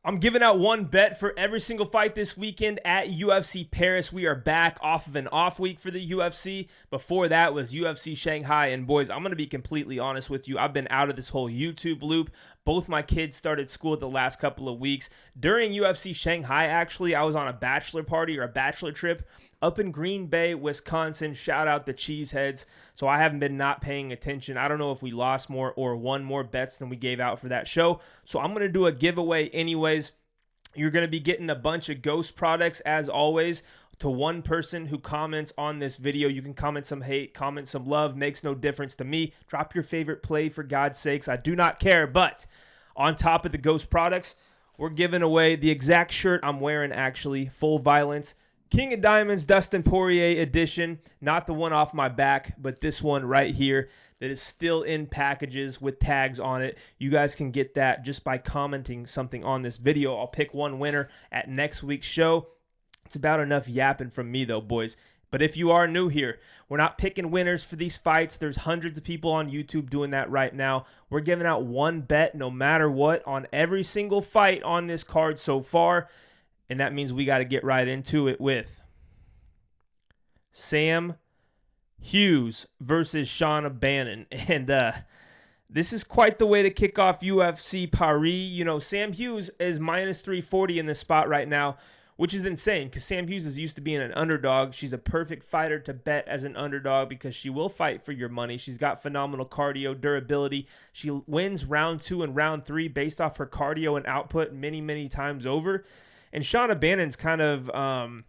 I'm giving out one bet for every single fight this weekend at UFC Paris. We are back off of an off week for the UFC. Before that was UFC Shanghai. And boys, I'm going to be completely honest with you. I've been out of this whole YouTube loop. Both my kids started school the last couple of weeks. During UFC Shanghai, actually, I was on a bachelor party or a bachelor trip up in Green Bay, Wisconsin. Shout out the Cheeseheads. So I haven't been not paying attention. I don't know if we lost more or won more bets than we gave out for that show. So I'm going to do a giveaway anyways. You're going to be getting a bunch of Ghost products as always. To one person who comments on this video, you can comment some hate, comment some love, makes no difference to me. Drop your favorite play for God's sakes. I do not care. But on top of the Ghost products, we're giving away the exact shirt I'm wearing actually, Full Violence. King of Diamonds Dustin Poirier edition, not the one off my back, but this one right here that is still in packages with tags on it. You guys can get that just by commenting something on this video. I'll pick one winner at next week's show. It's about enough yapping from me though, boys. But if you are new here, we're not picking winners for these fights. There's hundreds of people on YouTube doing that right now. We're giving out one bet no matter what on every single fight on this card so far. And that means we got to get right into it with Sam Hughes versus Shauna Bannon. And this is quite the way to kick off UFC Paris. You know, Sam Hughes is minus 340 in this spot right now, which is insane because Sam Hughes is used to being an underdog. She's a perfect fighter to bet as an underdog because she will fight for your money. She's got phenomenal cardio, durability. She wins round 2 and round 3 based off her cardio and output many, many times over. And Shauna Bannon's kind of, I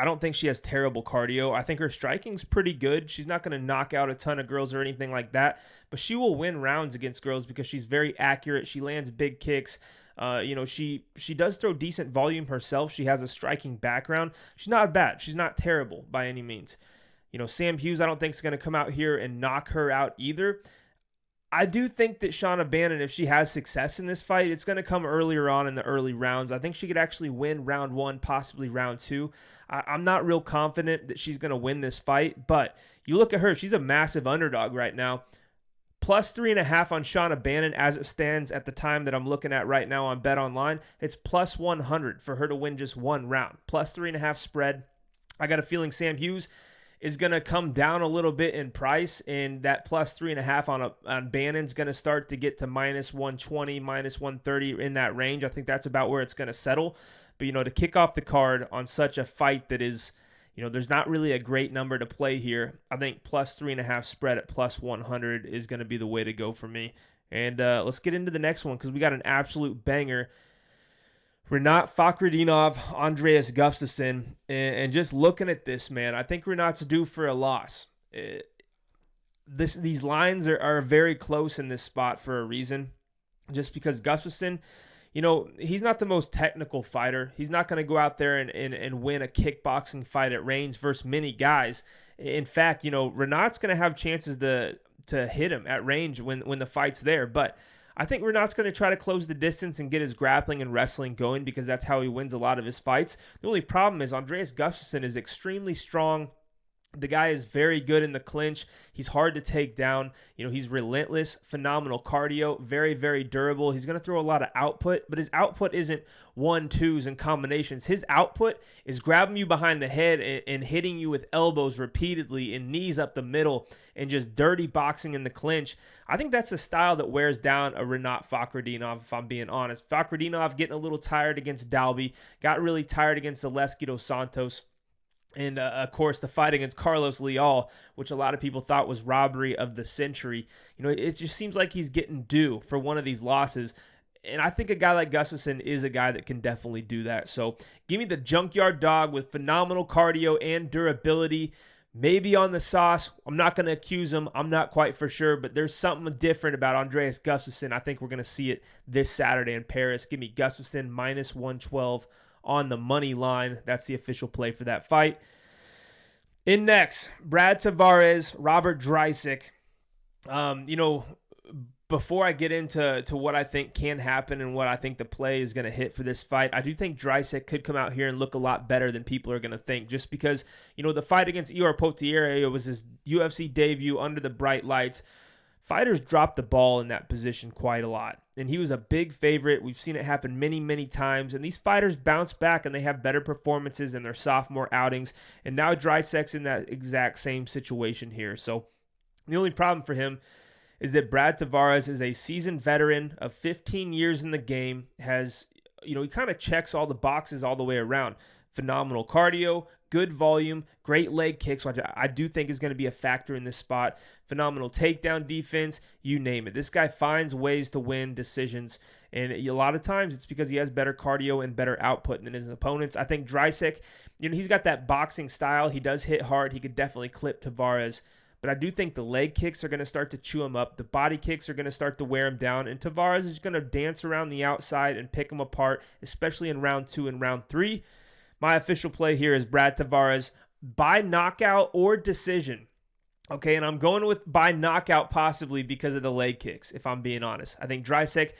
don't think she has terrible cardio. I think her striking's pretty good. She's not going to knock out a ton of girls or anything like that, but she will win rounds against girls because she's very accurate. She lands big kicks. She does throw decent volume herself. She has a striking background. She's not bad. She's not terrible by any means. Sam Hughes, I don't think is going to come out here and knock her out either. I do think that Shauna Bannon, if she has success in this fight, it's going to come earlier on in the early rounds. I think she could actually win round 1, possibly round 2. I'm not real confident that she's going to win this fight, but you look at her, she's a massive underdog right now. Plus 3.5 on Shauna Bannon as it stands at the time that I'm looking at right now on BetOnline. It's plus 100 for her to win just one round. Plus 3.5 spread. I got a feeling Sam Hughes is going to come down a little bit in price, and that plus 3.5 on Bannon's going to start to get to minus 120, minus 130 in that range. I think that's about where it's going to settle. But, to kick off the card on such a fight that is, there's not really a great number to play here. I think plus 3.5 spread at plus 100 is going to be the way to go for me. And let's get into the next one because we got an absolute banger. Rinat Fakhretdinov, Andreas Gustafsson, and just looking at this, man, I think Rinat's due for a loss. These lines are very close in this spot for a reason, just because Gustafsson, he's not the most technical fighter. He's not going to go out there and win a kickboxing fight at range versus many guys. In fact, Rinat's going to have chances to hit him at range when the fight's there, but I think Rinat's going to try to close the distance and get his grappling and wrestling going because that's how he wins a lot of his fights. The only problem is Andreas Gustafsson is extremely strong. The guy is very good in the clinch. He's hard to take down. He's relentless, phenomenal cardio, very, very durable. He's going to throw a lot of output, but his output isn't 1-2s and combinations. His output is grabbing you behind the head and hitting you with elbows repeatedly and knees up the middle and just dirty boxing in the clinch. I think that's a style that wears down a Rinat Fakhretdinov, if I'm being honest. Fakhretdinov getting a little tired against Dalby, got really tired against Zaleski dos Santos. And, of course, the fight against Carlos Leal, which a lot of people thought was robbery of the century. It just seems like he's getting due for one of these losses. And I think a guy like Gustafsson is a guy that can definitely do that. So give me the junkyard dog with phenomenal cardio and durability. Maybe on the sauce. I'm not going to accuse him. I'm not quite for sure. But there's something different about Andreas Gustafsson. I think we're going to see it this Saturday in Paris. Give me Gustafsson minus 112 on the money line. That's the official play for that fight. In next, Brad Tavares, Robert Bryczek. Before I get into what I think can happen and what I think the play is going to hit for this fight, I do think Bryczek could come out here and look a lot better than people are going to think, just because, the fight against Ior Potieria, it was his UFC debut under the bright lights. Fighters drop the ball in that position quite a lot. and he was a big favorite. We've seen it happen many, many times, and these fighters bounce back and they have better performances in their sophomore outings, and now Drysdale's in that exact same situation here. So the only problem for him is that Brad Tavares is a seasoned veteran of 15 years in the game, he kind of checks all the boxes all the way around. Phenomenal cardio, good volume, great leg kicks, which I do think is going to be a factor in this spot. Phenomenal takedown defense, you name it. This guy finds ways to win decisions, and a lot of times it's because he has better cardio and better output than his opponents. I think Drysdale, he's got that boxing style. He does hit hard. He could definitely clip Tavares. But I do think the leg kicks are going to start to chew him up. The body kicks are going to start to wear him down. And Tavares is going to dance around the outside and pick him apart, especially in round 2 and round 3. My official play here is Brad Tavares by knockout or decision. Okay, and I'm going with by knockout possibly because of the leg kicks, if I'm being honest. I think Drysdale,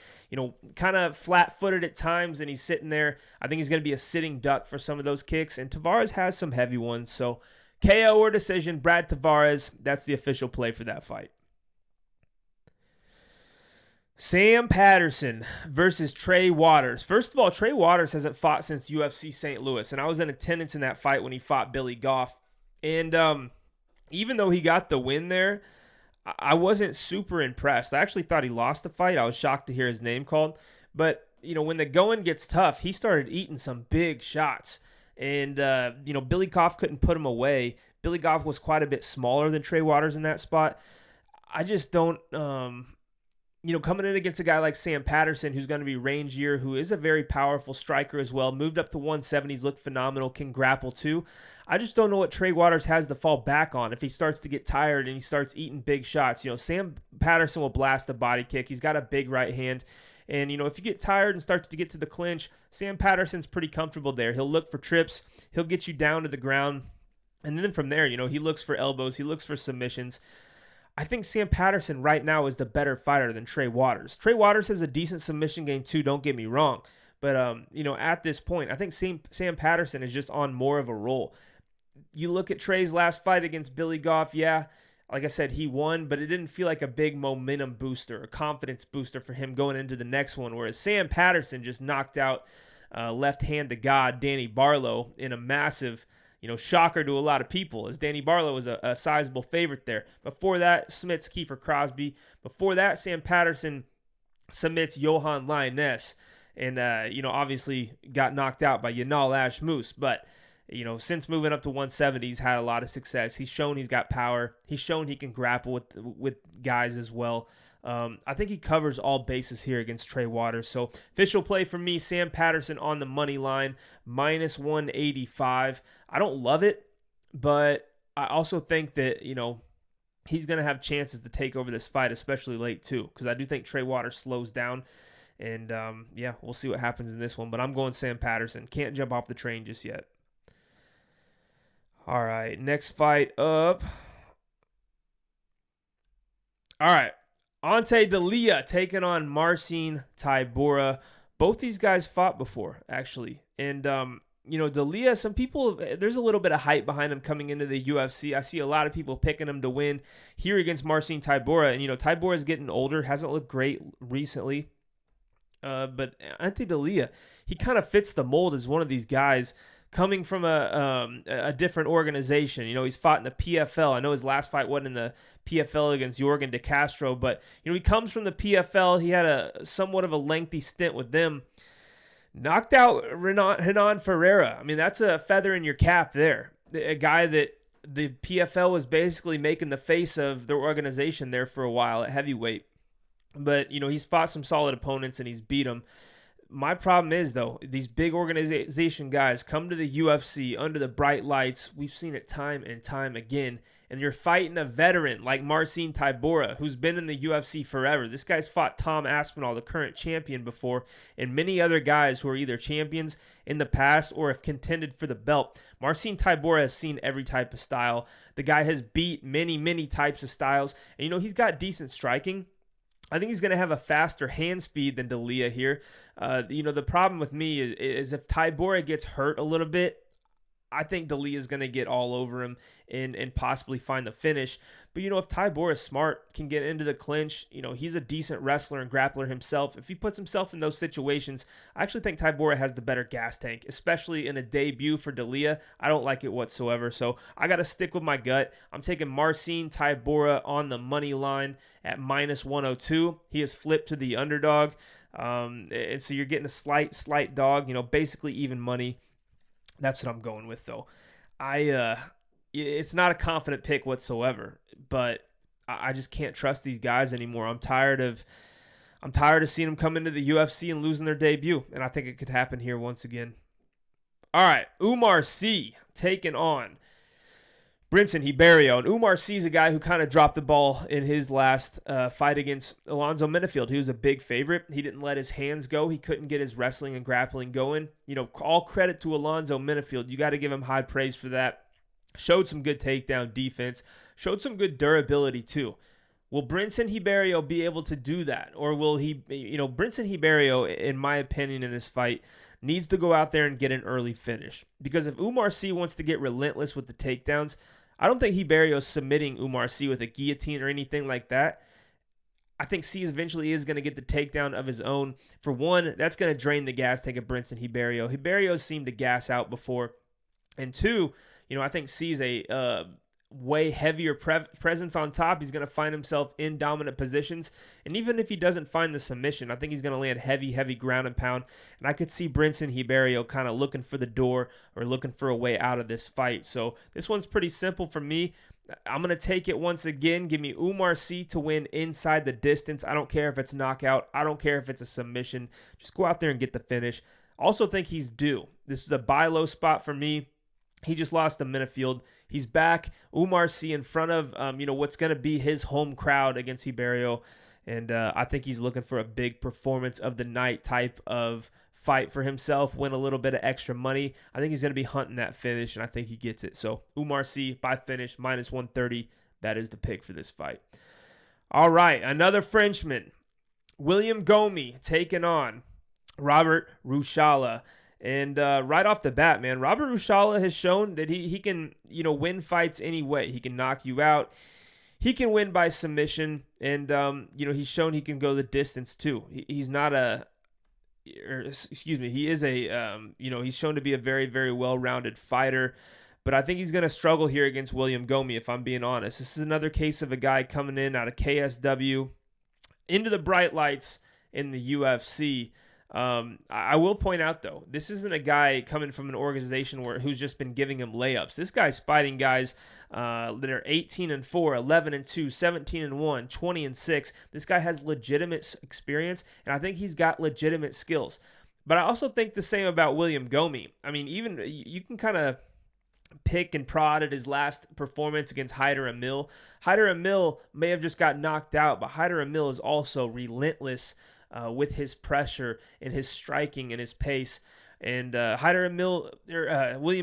kind of flat-footed at times, and he's sitting there. I think he's going to be a sitting duck for some of those kicks. And Tavares has some heavy ones, so KO or decision, Brad Tavares, that's the official play for that fight. Sam Patterson versus Trey Waters. First of all, Trey Waters hasn't fought since UFC St. Louis, and I was in attendance in that fight when he fought Billy Goff. And even though he got the win there, I wasn't super impressed. I actually thought he lost the fight. I was shocked to hear his name called. But, when the going gets tough, he started eating some big shots. And, Billy Goff couldn't put him away. Billy Goff was quite a bit smaller than Trey Waters in that spot. I just don't, coming in against a guy like Sam Patterson, who's going to be rangier, who is a very powerful striker as well, moved up to 170s, looked phenomenal, can grapple too. I just don't know what Trey Waters has to fall back on if he starts to get tired and he starts eating big shots. Sam Patterson will blast a body kick. He's got a big right hand. And, if you get tired and start to get to the clinch, Sam Patterson's pretty comfortable there. He'll look for trips. He'll get you down to the ground. And then from there, he looks for elbows. He looks for submissions. I think Sam Patterson right now is the better fighter than Trey Waters. Trey Waters has a decent submission game too, don't get me wrong. But, at this point, I think Sam Patterson is just on more of a roll. You look at Trey's last fight against Billy Goff, yeah, like I said, he won, but it didn't feel like a big momentum booster, a confidence booster for him going into the next one, whereas Sam Patterson just knocked out left hand to God, Danny Barlow, in a massive, shocker to a lot of people, as Danny Barlow was a sizable favorite there. Before that, submits Kiefer Crosby. Before that, Sam Patterson submits Johan Lioness, and, obviously got knocked out by Yanal Ashmoose, but since moving up to 170, he's had a lot of success. He's shown he's got power. He's shown he can grapple with guys as well. I think he covers all bases here against Trey Waters. So official play for me, Sam Patterson on the money line, minus 185. I don't love it, but I also think that, he's going to have chances to take over this fight, especially late too, because I do think Trey Waters slows down. And, we'll see what happens in this one. But I'm going Sam Patterson. Can't jump off the train just yet. All right, next fight up. All right, Ante Delija taking on Marcin Tybura. Both these guys fought before, actually. And, Delija, some people, there's a little bit of hype behind him coming into the UFC. I see a lot of people picking him to win here against Marcin Tybura. And, Tybura is getting older, hasn't looked great recently. But Ante Delija, he kind of fits the mold as one of these guys coming from a different organization. He's fought in the PFL. I know his last fight wasn't in the PFL against Jorgen De Castro, but, he comes from the PFL. He had a somewhat of a lengthy stint with them. Knocked out Renan Ferreira. I mean, that's a feather in your cap there. A guy that the PFL was basically making the face of their organization there for a while at heavyweight. But, he's fought some solid opponents and he's beat them. My problem is, though, these big organization guys come to the UFC under the bright lights. We've seen it time and time again. And you're fighting a veteran like Marcin Tybura, who's been in the UFC forever. This guy's fought Tom Aspinall, the current champion, before, and many other guys who are either champions in the past or have contended for the belt. Marcin Tybura has seen every type of style. The guy has beat many, many types of styles. And, he's got decent striking. I think he's going to have a faster hand speed than Delija here. The problem with me is if Tybura gets hurt a little bit, I think Delija is going to get all over him and possibly find the finish. But, if Tybura is smart, can get into the clinch, he's a decent wrestler and grappler himself. If he puts himself in those situations, I actually think Tybura has the better gas tank, especially in a debut for Delija. I don't like it whatsoever. So I got to stick with my gut. I'm taking Marcin Tybura on the money line at -102. He has flipped to the underdog. And so you're getting a slight dog, basically even money. That's what I'm going with, though. It's not a confident pick whatsoever, but I just can't trust these guys anymore. I'm tired of seeing them come into the UFC and losing their debut, and I think it could happen here once again. All right, Umar C taking on Brinson Ribeiro. And Umar C is a guy who kind of dropped the ball in his last fight against Alonzo Menifield. He was a big favorite. He didn't let his hands go. He couldn't get his wrestling and grappling going. All credit to Alonzo Menifield. You got to give him high praise for that. Showed some good takedown defense. Showed some good durability too. Will Brinson Ribeiro be able to do that? Or will he, Brinson Ribeiro, in my opinion, in this fight, needs to go out there and get an early finish. Because if Umar C wants to get relentless with the takedowns, I don't think Ribeiro submitting Umar C with a guillotine or anything like that. I think C eventually is going to get the takedown of his own. For one, that's going to drain the gas tank of Brinson Ribeiro. Ribeiro seemed to gas out before. And two, I think C's a way heavier presence on top. He's going to find himself in dominant positions. And even if he doesn't find the submission, I think he's going to land heavy ground and pound. And I could see Brinson Ribeiro kind of looking for the door or looking for a way out of this fight. So this one's pretty simple for me. I'm going to take it once again. Give me Umar C to win inside the distance. I don't care if it's knockout. I don't care if it's a submission. Just go out there and get the finish. Also think he's due. This is a buy low spot for me. He just lost to Menifield. He's back. Umar C in front of, what's going to be his home crowd against Ribeiro. And I think he's looking for a big performance of the night type of fight for himself, win a little bit of extra money. I think he's going to be hunting that finish, and I think he gets it. So Umar C by finish, -130. That is the pick for this fight. All right, another Frenchman. William Gomis taking on Robert Ruchala. And right off the bat, man, Robert Ruchala has shown that he can, win fights any way. He can knock you out. He can win by submission. And, he's shown he can go the distance too. He's not he is he's shown to be a very, very well-rounded fighter. But I think he's going to struggle here against William Gomis, if I'm being honest. This is another case of a guy coming in out of KSW into the bright lights in the UFC. I will point out, though, this isn't a guy coming from an organization who's just been giving him layups. This guy's fighting guys that are 18-4, 11-2, 17-1, 20-6. This guy has legitimate experience, and I think he's got legitimate skills. But I also think the same about William Gomis. I mean, even you can kind of pick and prod at his last performance against Hyder Emil. Hyder Emil may have just got knocked out, but Hyder Emil is also relentless with his pressure and his striking and his pace. And William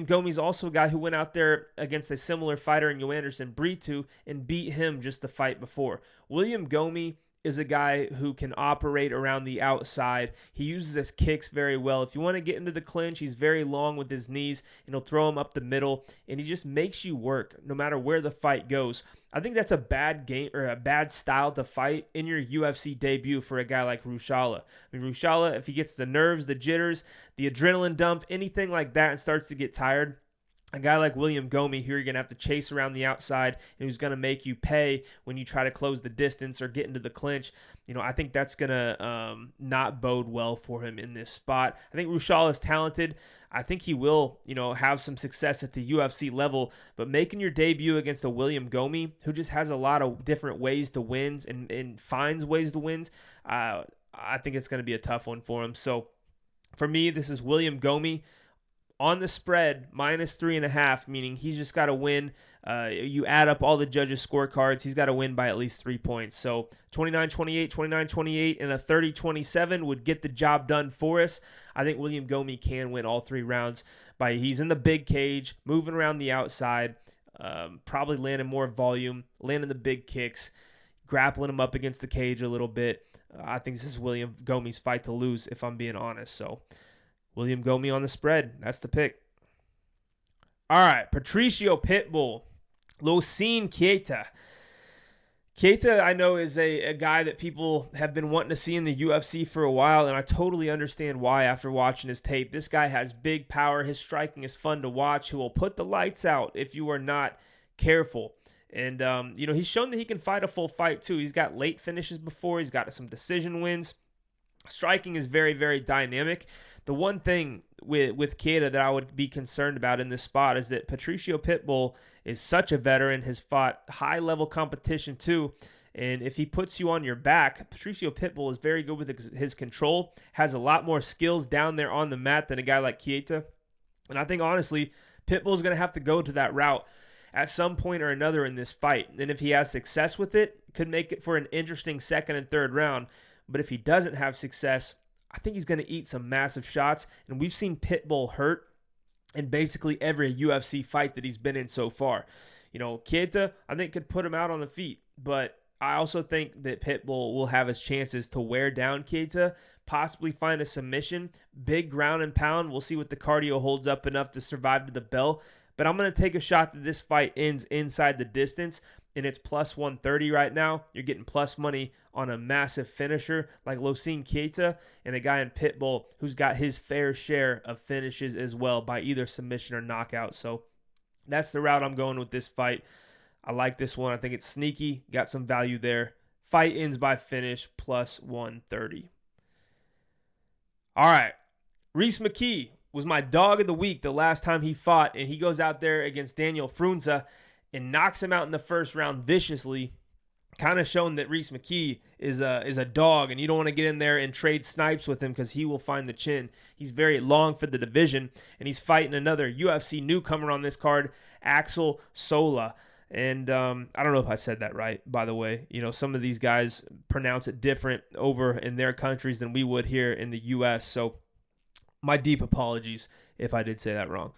Gomis is also a guy who went out there against a similar fighter in Joanderson Brito and beat him just the fight before. William Gomis is a guy who can operate around the outside. He uses his kicks very well. If you want to get into the clinch, he's very long with his knees, and he'll throw him up the middle, and he just makes you work no matter where the fight goes. I think that's a bad game or a bad style to fight in your UFC debut for a guy like Ruchala. I mean, Ruchala, if he gets the nerves, the jitters, the adrenaline dump, anything like that, and starts to get tired, a guy like William Gomis, who you're going to have to chase around the outside and who's going to make you pay when you try to close the distance or get into the clinch, I think that's going to not bode well for him in this spot. I think Ruchala is talented. I think he will, have some success at the UFC level, but making your debut against a William Gomis, who just has a lot of different ways to win and finds ways to win, I think it's going to be a tough one for him. So for me, this is William Gomis on the spread, -3.5, meaning he's just got to win. You add up all the judges' scorecards, he's got to win by at least 3 points. So 29-28, 29-28, and a 30-27 would get the job done for us. I think William Gomis can win all 3 rounds. He's in the big cage, moving around the outside, probably landing more volume, landing the big kicks, grappling him up against the cage a little bit. I think this is William Gomis' fight to lose, if I'm being honest. So William Gomis on the spread. That's the pick. All right, Patricio Pitbull, Losine Keita. Keita, I know, is a guy that people have been wanting to see in the UFC for a while, and I totally understand why after watching his tape. This guy has big power. His striking is fun to watch. He will put the lights out if you are not careful. And, he's shown that he can fight a full fight, too. He's got late finishes before. He's got some decision wins. Striking is very, very dynamic. The one thing with Keita that I would be concerned about in this spot is that Patricio Pitbull is such a veteran, has fought high-level competition too, and if he puts you on your back, Patricio Pitbull is very good with his control, has a lot more skills down there on the mat than a guy like Keita, and I think, honestly, Pitbull is going to have to go to that route at some point or another in this fight, and if he has success with it, could make it for an interesting second and third round, but if he doesn't have success, I think he's going to eat some massive shots, and we've seen Pitbull hurt in basically every UFC fight that he's been in so far. Keita, I think, could put him out on the feet, but I also think that Pitbull will have his chances to wear down Keita, possibly find a submission, big ground and pound. We'll see what the cardio holds up enough to survive to the bell, but I'm going to take a shot that this fight ends inside the distance, and it's plus 130 right now. You're getting plus money on a massive finisher like Losine Keita and a guy in Pitbull who's got his fair share of finishes as well by either submission or knockout. So that's the route I'm going with this fight. I like this one. I think it's sneaky. Got some value there. Fight ends by finish plus 130. All right. Rhys McKee was my dog of the week the last time he fought, and he goes out there against Daniel Frunza and knocks him out in the first round viciously, kind of showing that Rhys McKee is a dog, and you don't want to get in there and trade snipes with him because he will find the chin. He's very long for the division, and he's fighting another UFC newcomer on this card, Axel Sola. And I don't know if I said that right, by the way. Some of these guys pronounce it different over in their countries than we would here in the U.S., so my deep apologies if I did say that wrong.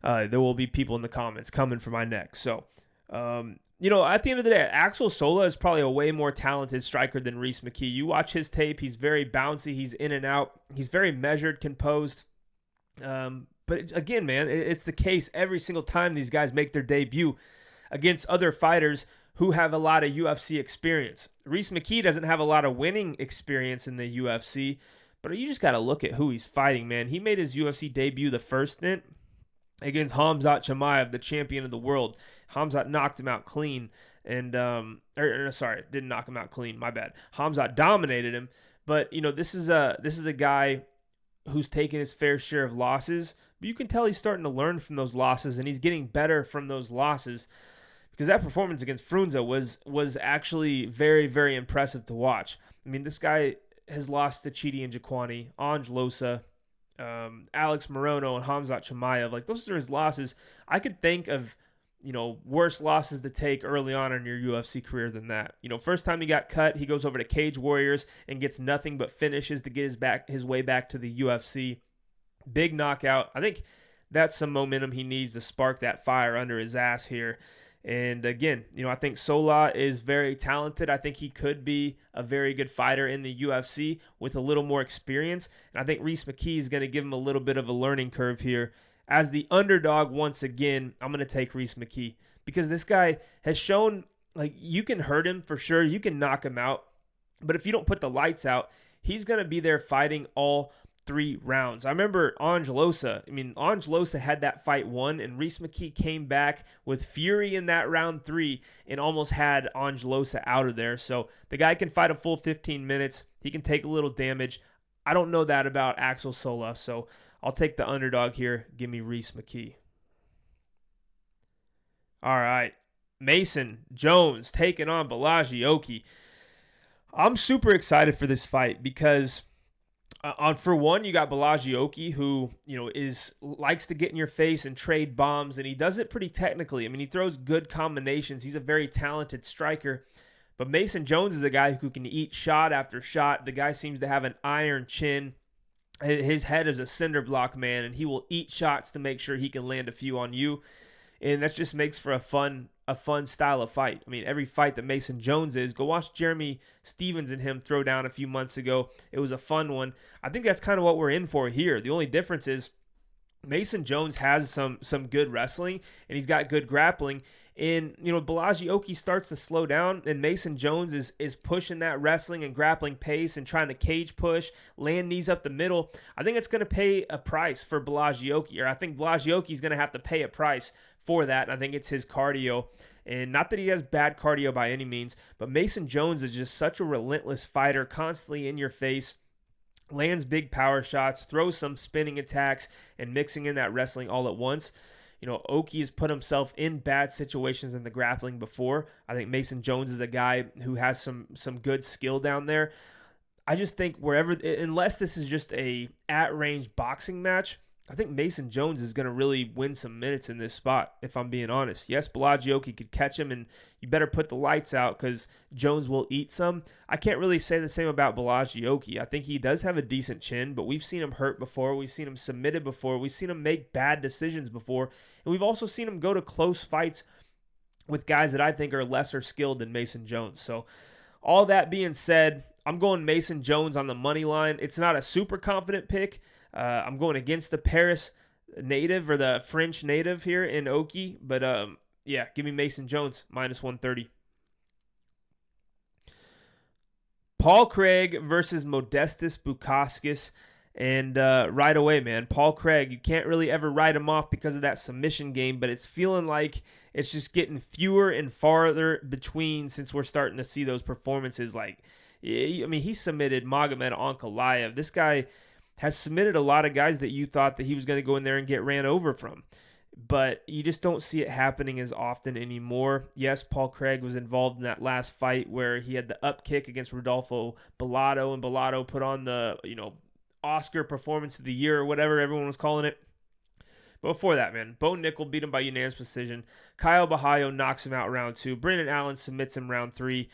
There will be people in the comments coming for my neck. So, at the end of the day, Axel Sola is probably a way more talented striker than Rhys McKee. You watch his tape, he's very bouncy, he's in and out, he's very measured, composed. But again, man, it's the case every single time these guys make their debut against other fighters who have a lot of UFC experience. Rhys McKee doesn't have a lot of winning experience in the UFC, but you just got to look at who he's fighting, man. He made his UFC debut the first stint against Khamzat Chimaev, the champion of the world. Khamzat knocked him out clean, and didn't knock him out clean. My bad. Khamzat dominated him, but this is a guy who's taken his fair share of losses. But you can tell he's starting to learn from those losses, and he's getting better from those losses, because that performance against Frunza was actually very, very impressive to watch. I mean, this guy has lost to Chidi and Jaquani, Ange Losa, Alex Morono, and Khamzat Chimaev. Like, those are his losses. I could think of worse losses to take early on in your UFC career than that. First time he got cut, he goes over to Cage Warriors and gets nothing but finishes to get his way back to the UFC. Big knockout. I think that's some momentum he needs to spark that fire under his ass here. And again, I think Sola is very talented. I think he could be a very good fighter in the UFC with a little more experience. And I think Rhys McKee is going to give him a little bit of a learning curve here. As the underdog, once again, I'm going to take Rhys McKee, because this guy has shown, like, you can hurt him for sure. You can knock him out. But if you don't put the lights out, he's going to be there fighting all 3 rounds. I remember Ange Losa had that fight won, and Rhys McKee came back with fury in that round 3 and almost had Ange Losa out of there. So the guy can fight a full 15 minutes. He can take a little damage. I don't know that about Axel Sola, so I'll take the underdog here. Give me Rhys McKee. All right. Mason Jones taking on Balaji Oki. I'm super excited for this fight because for one, you got Balaji Oki, who likes to get in your face and trade bombs, and he does it pretty technically. I mean, he throws good combinations. He's a very talented striker. But Mason Jones is a guy who can eat shot after shot. The guy seems to have an iron chin. His head is a cinder block, man, and he will eat shots to make sure he can land a few on you. And that just makes for a fun style of fight. I mean, every fight that Mason Jones is, go watch Jeremy Stevens and him throw down a few months ago. It was a fun one. I think that's kind of what we're in for here. The only difference is Mason Jones has some good wrestling, and he's got good grappling. And, Belagioki starts to slow down, and Mason Jones is pushing that wrestling and grappling pace and trying to cage push, land knees up the middle. I think it's going to pay a price for Belagioki, or I think Belagioki is going to have to pay a price for that, and I think it's his cardio. And not that he has bad cardio by any means, but Mason Jones is just such a relentless fighter, constantly in your face, lands big power shots, throws some spinning attacks, and mixing in that wrestling all at once. Oki has put himself in bad situations in the grappling before. I think Mason Jones is a guy who has some good skill down there. I just think unless this is just a at-range boxing match, I think Mason Jones is going to really win some minutes in this spot, if I'm being honest. Yes, Belagioki could catch him, and you better put the lights out because Jones will eat some. I can't really say the same about Belagioki. I think he does have a decent chin, but we've seen him hurt before. We've seen him submitted before. We've seen him make bad decisions before. And we've also seen him go to close fights with guys that I think are lesser skilled than Mason Jones. So all that being said, I'm going Mason Jones on the money line. It's not a super confident pick. I'm going against the Paris native or the French native here in Oki. But, give me Mason Jones, minus 130. Paul Craig versus Modestas Bukauskas. And right away, man, Paul Craig, you can't really ever write him off because of that submission game, but it's feeling like it's just getting fewer and farther between since we're starting to see those performances. He submitted Magomed Ankalaev. This guy has submitted a lot of guys that you thought that he was going to go in there and get ran over from. But you just don't see it happening as often anymore. Yes, Paul Craig was involved in that last fight where he had the up kick against Rodolfo Bellato, and Bellato put on the, Oscar Performance of the Year or whatever everyone was calling it. But before that, man, Bo Nickel beat him by unanimous decision. Caio Bahayo knocks him out round 2. Brendan Allen submits him round 3.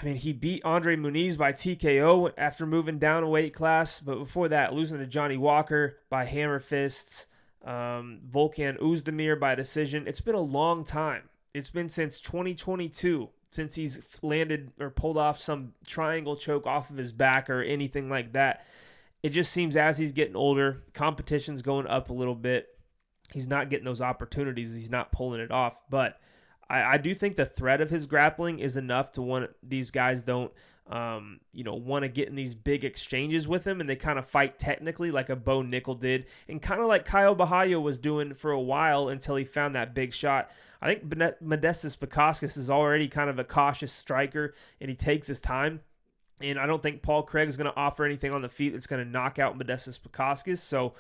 He beat Andre Muniz by TKO after moving down a weight class. But before that, losing to Johnny Walker by hammer fists. Volkan Oezdemir by decision. It's been a long time. It's been since 2022 since he's landed or pulled off some triangle choke off of his back or anything like that. It just seems as he's getting older, competition's going up a little bit. He's not getting those opportunities. He's not pulling it off. But I do think the threat of his grappling is enough to want these guys don't, want to get in these big exchanges with him, and they kind of fight technically like a Bo Nickel did, and kind of like Caio Bahayo was doing for a while until he found that big shot. I think Modestas Bukauskas is already kind of a cautious striker, and he takes his time. And I don't think Paul Craig is going to offer anything on the feet that's going to knock out Modestas Bukauskas. So,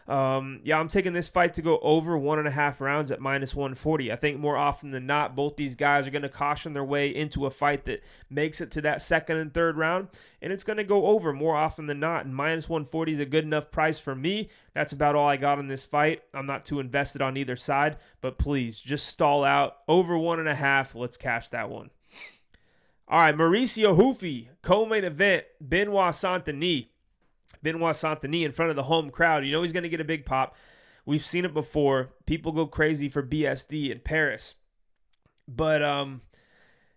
I'm taking this fight to go over 1.5 rounds at minus 140. I think more often than not, both these guys are going to caution their way into a fight that makes it to that second and third round, and it's going to go over more often than not. And minus 140 is a good enough price for me. That's about all I got on this fight. I'm not too invested on either side, but please just stall out over 1.5. Let's cash that one. All right, Mauricio Ruffy, co-main event, Benoit Saint-Denis. Benoit Saint-Denis in front of the home crowd. He's going to get a big pop. We've seen it before. People go crazy for BSD in Paris. But,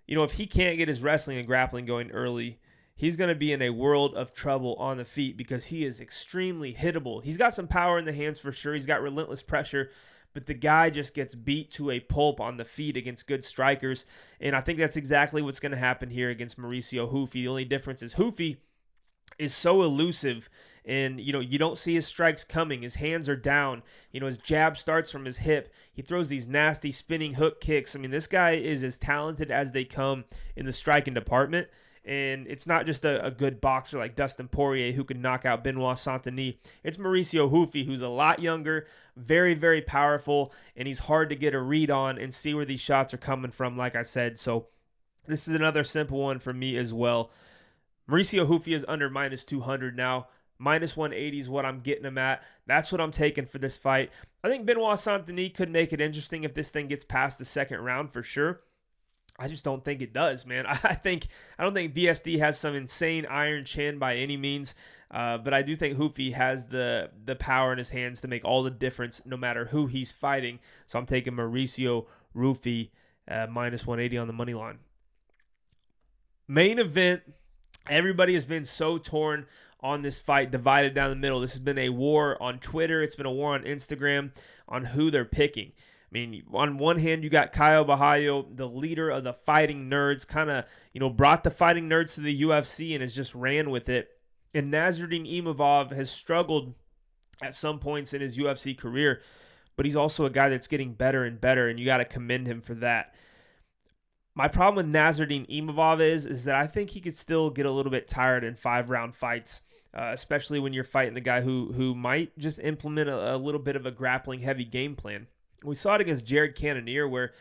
if he can't get his wrestling and grappling going early, he's going to be in a world of trouble on the feet because he is extremely hittable. He's got some power in the hands for sure. He's got relentless pressure. But the guy just gets beat to a pulp on the feet against good strikers. And I think that's exactly what's going to happen here against Mauricio Ruffy. The only difference is Ruffy is so elusive, and you don't see his strikes coming. His hands are down. His jab starts from his hip. He throws these nasty spinning hook kicks. This guy is as talented as they come in the striking department. And it's not just a good boxer like Dustin Poirier who can knock out Benoit Saint-Denis. It's Mauricio Ruffy, who's a lot younger, very, very powerful, and he's hard to get a read on and see where these shots are coming from, like I said. So this is another simple one for me as well. Mauricio Ruffy is under minus 200 now. Minus 180 is what I'm getting him at. That's what I'm taking for this fight. I think Benoit Saint-Denis could make it interesting if this thing gets past the second round for sure. I just don't think it does, man. I don't think BSD has some insane iron chin by any means, but I do think Ruffy has the power in his hands to make all the difference no matter who he's fighting. So I'm taking Mauricio Ruffy minus 180 on the money line. Main event. Everybody has been so torn on this fight, divided down the middle. This has been a war on Twitter. It's been a war on Instagram on who they're picking. I mean, on one hand, you got Caio, the leader of the fighting nerds, kind of, brought the fighting nerds to the UFC and has just ran with it. And Nasruddin Imavov has struggled at some points in his UFC career, but he's also a guy that's getting better and better, and you got to commend him for that. My problem with Nasruddin Imavov is that I think he could still get a little bit tired in 5-round fights, especially when you're fighting the guy who might just implement a little bit of a grappling-heavy game plan. We saw it against Jared Cannonier, where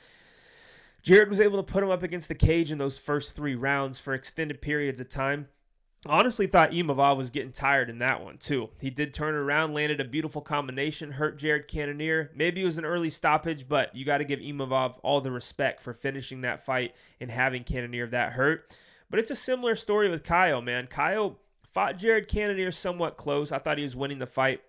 Jared was able to put him up against the cage in those first 3 rounds for extended periods of time. Honestly thought Imavov was getting tired in that one too. He did turn around, landed a beautiful combination, hurt Jared Cannonier. Maybe it was an early stoppage, but you got to give Imavov all the respect for finishing that fight and having Cannonier that hurt. But it's a similar story with Caio, man. Caio fought Jared Cannonier somewhat close. I thought he was winning the fight.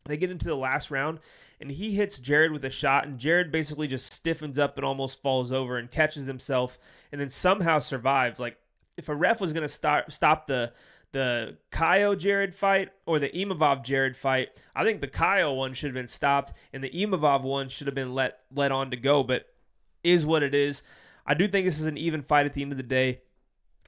They get into the last round, and he hits Jared with a shot, and Jared basically just stiffens up and almost falls over and catches himself and then somehow survives. Like, if a ref was going to stop the Caio Jared fight or the Imavov Jared fight, I think the Caio one should have been stopped and the Imavov one should have been let on to go, but is what it is. I do think this is an even fight at the end of the day.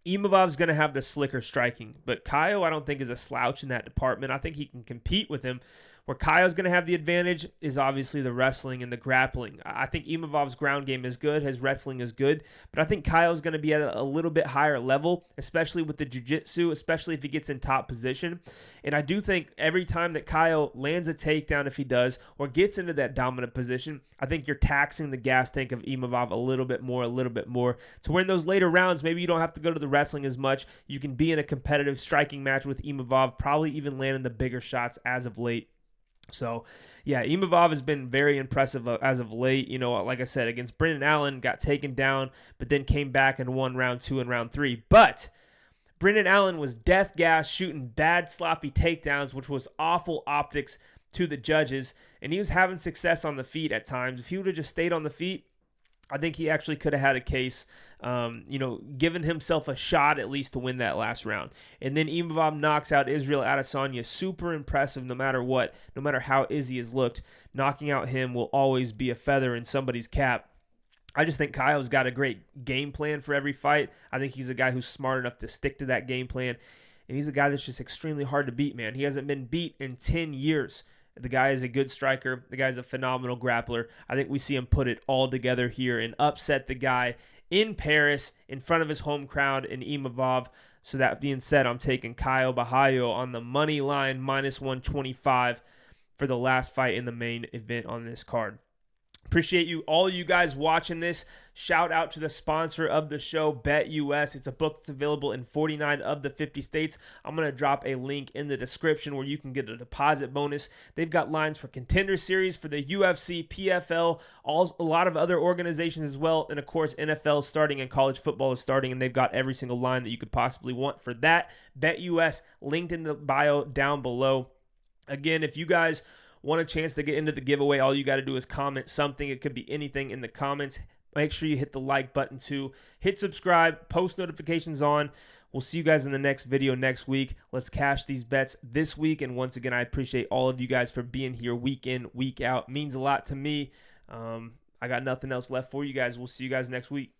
Imavov's going to have the slicker striking, but Caio I don't think is a slouch in that department. I think he can compete with him. Where Caio's going to have the advantage is obviously the wrestling and the grappling. I think Imavov's ground game is good. His wrestling is good. But I think Caio's going to be at a little bit higher level, especially with the jiu-jitsu, especially if he gets in top position. And I do think every time that Caio lands a takedown, if he does, or gets into that dominant position, I think you're taxing the gas tank of Imavov a little bit more. To where in those later rounds, maybe you don't have to go to the wrestling as much. You can be in a competitive striking match with Imavov, probably even landing the bigger shots as of late. So, yeah, Imavov has been very impressive as of late. Like I said, against Brendan Allen, got taken down, but then came back and won round 2 and round 3. But Brendan Allen was death gas, shooting bad, sloppy takedowns, which was awful optics to the judges, and he was having success on the feet at times. If he would have just stayed on the feet, I think he actually could have had a case, given himself a shot at least to win that last round. And then Imavov knocks out Israel Adesanya. Super impressive no matter what, no matter how Izzy has looked. Knocking out him will always be a feather in somebody's cap. I just think Caio's got a great game plan for every fight. I think he's a guy who's smart enough to stick to that game plan. And he's a guy that's just extremely hard to beat, man. He hasn't been beat in 10 years. The guy is a good striker. The guy's a phenomenal grappler. I think we see him put it all together here and upset the guy in Paris in front of his home crowd in Imavov. So that being said, I'm taking Caio on the money line, -125 for the last fight in the main event on this card. Appreciate all you guys watching this. Shout out to the sponsor of the show, BetUS. It's a book that's available in 49 of the 50 states. I'm going to drop a link in the description where you can get a deposit bonus. They've got lines for Contender Series, for the UFC, PFL, a lot of other organizations as well. And of course, NFL is starting and college football is starting, and they've got every single line that you could possibly want for that. BetUS, linked in the bio down below. Again, if you guys want a chance to get into the giveaway, all you got to do is comment something. It could be anything in the comments. Make sure you hit the like button too. Hit subscribe, post notifications on. We'll see you guys in the next video next week. Let's cash these bets this week. And once again, I appreciate all of you guys for being here week in, week out. It means a lot to me. I got nothing else left for you guys. We'll see you guys next week.